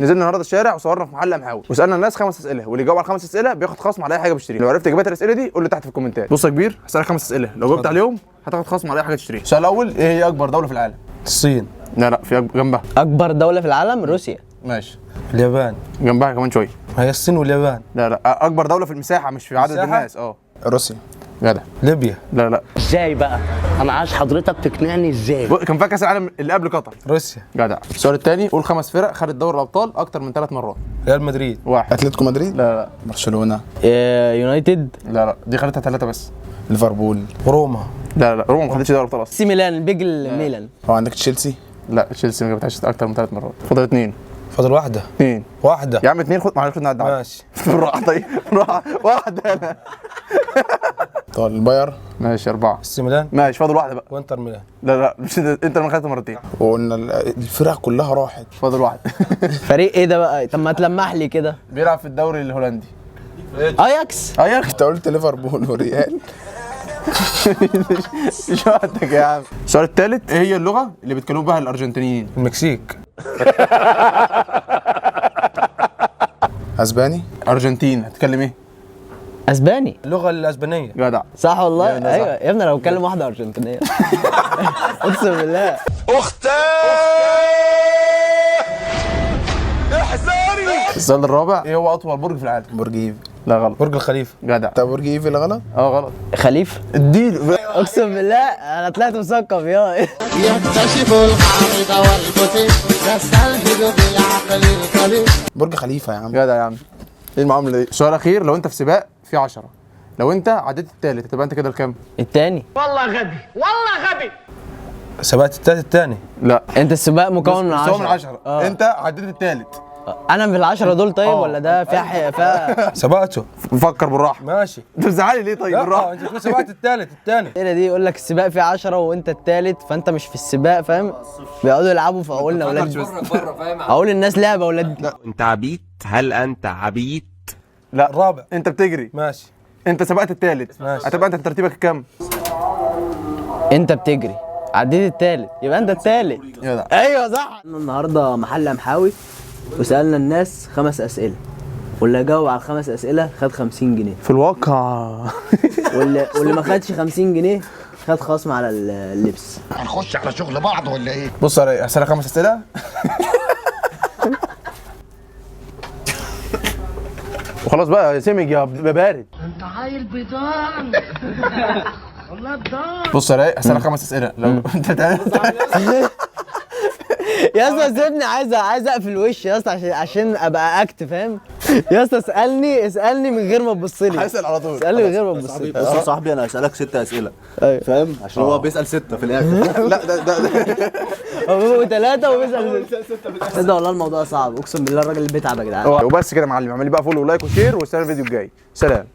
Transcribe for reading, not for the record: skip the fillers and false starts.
نزلنا النهارده الشارع وصورنا في محل قمحاوي وسالنا الناس 5 اسئله، واللي يجاوب على 5 اسئله بياخد خصم على اي حاجه بيشتريها. لو عرفت اجابات الاسئله دي قول لي تحت في الكومنتات. بص يا كبير، هسالك 5 اسئله، لو جاوبت عليهم هتاخد خصم على اي حاجه تشتريها. السؤال الاول، ايه هي اكبر دوله في العالم؟ الصين. لا في جنبها. اكبر دوله في العالم روسيا. ماشي. اليابان. جنبها كمان شويه. هي الصين واليابان. لا اكبر دوله في المساحه مش في عدد مساحة؟ الناس. روسيا. جدع. ليبيا. لا ازاي بقى؟ انا عايز حضرتك تقنعني ازاي؟ كان فيها كاس العالم اللي قبل قطر. روسيا. جدع. السؤال الثاني، قول 5 فرق خدت دوري الابطال اكتر من 3 مرات. ريال مدريد. 1. اتلتيكو مدريد. لا برشلونه. يونايتد. لا دي خدتها 3 بس. ليفربول. روما. لا روما ما خدتش دوري الابطال اصلا. سي ميلان، البيج ميلان. هو عندك تشيلسي. لا تشيلسي ما جابتهاش اكتر من 3 مرات. فاضل 2. فاضل واحدة. 2 واحدة يا عم 2. خد معلش نعدي. ماشي. بالراحه طيب بالراحه. 1 انا. طب الباير. ماشي 4. السي ميلان. ماشي فاضل 1 بقى. وانتر ميلان. لا مش انت اللي خدت مرتين. وقلنا الفرق كلها راحت. فاضل 1. فريق ايه ده بقى؟ طب ما تلمح لي كده. بيلعب في الدوري الهولندي. اياكس. اياكس. انت قلت ليفربول وريال. مش وقتك يا عم. السؤال الثالث، ايه هي اللغه اللي بيتكلموا بها الارجنتينيين؟ المكسيك. اسباني. ارجنتين هتتكلم ايه؟ اسباني. اللغة الاسبانية. جدع. صح والله. لا، ايوه صح. يا ابني، لو اتكلم واحده ارجنتينيه. اقسم بالله. السؤال الرابع، ايه هو اطول برج في العالم؟ برج ايفل. لا غلط. برج الخليفة. جدع. طب برج ايفل غلط. غلط. خليفه. اديله. اقسم بالله انا طلعت مثقف يا. يكتشف القاعدة والبطيء يستلهج بالعقل القليل. برج خليفه يا عم. جدع يا عم. ايه المعامله دي؟ السؤال الاخير، لو انت في سباق في 10، لو انت عديت الثالث هتبقى انت كده الكام؟ التاني. سبقت التاني. لا انت السباق مكون من 10. هو من 10. انت عديت الثالث. انا من ال10 دول طيب ولا ده فيها سبقته. فكر بالراحه. ماشي. انت بتزعلي ليه طيب؟ لا بالراحه. انت تكون سبقت التاني. الاسئله دي يقول لك السباق فيه 10 وانت التالت، فانت مش في السباق فاهم. بيقعدوا يلعبوا في اولنا اولاد بره فاهم. اقول الناس لعبه اولاد. انت عبيط؟ هل انت عبيط؟ لا الرابع. انت بتجري. ماشي. انت سبقت الثالث. ماشي. هتبقى انت ترتيبك الكام؟ انت بتجري عديت التالت يبقى انت التالت. جدع. ايوه صح. النهارده محل قمحاوي وسالنا الناس 5 اسئله، واللي جاوب على ال5 اسئله خد 50 جنيه في الواقع. واللي ما خدش 50 جنيه خد خصم على اللبس. هنخش على شغل بعض ولا ايه؟ بص يا هسألك 5 اسئله. وخلاص بقى يا سمج يا بارد. انت عيل بيضان. والله بيضان. بص يا هسألك 5 اسئله، لو انت يا اسطى سيبني، عايز اقفل وشي يا اسطى عشان ابقى اكت فاهم. يا اسطى اسالني من غير ما تبص لي. هسأل على طول. اسالني من غير ما تبص لي. بص يا صاحبي، انا هسألك 6 اسئله. أيوة. فاهم؟ عشان هو بيسأل 6 في الاخر. لا ده هو بيبقوا 3 وبيسال 6. ده والله الموضوع صعب، اقسم بالله الراجل اللي بيتعب يا جدعان. وبس كده يا معلم، اعمل لي بقى فولو ولايك وشير، واستنى الفيديو الجاي. سلام.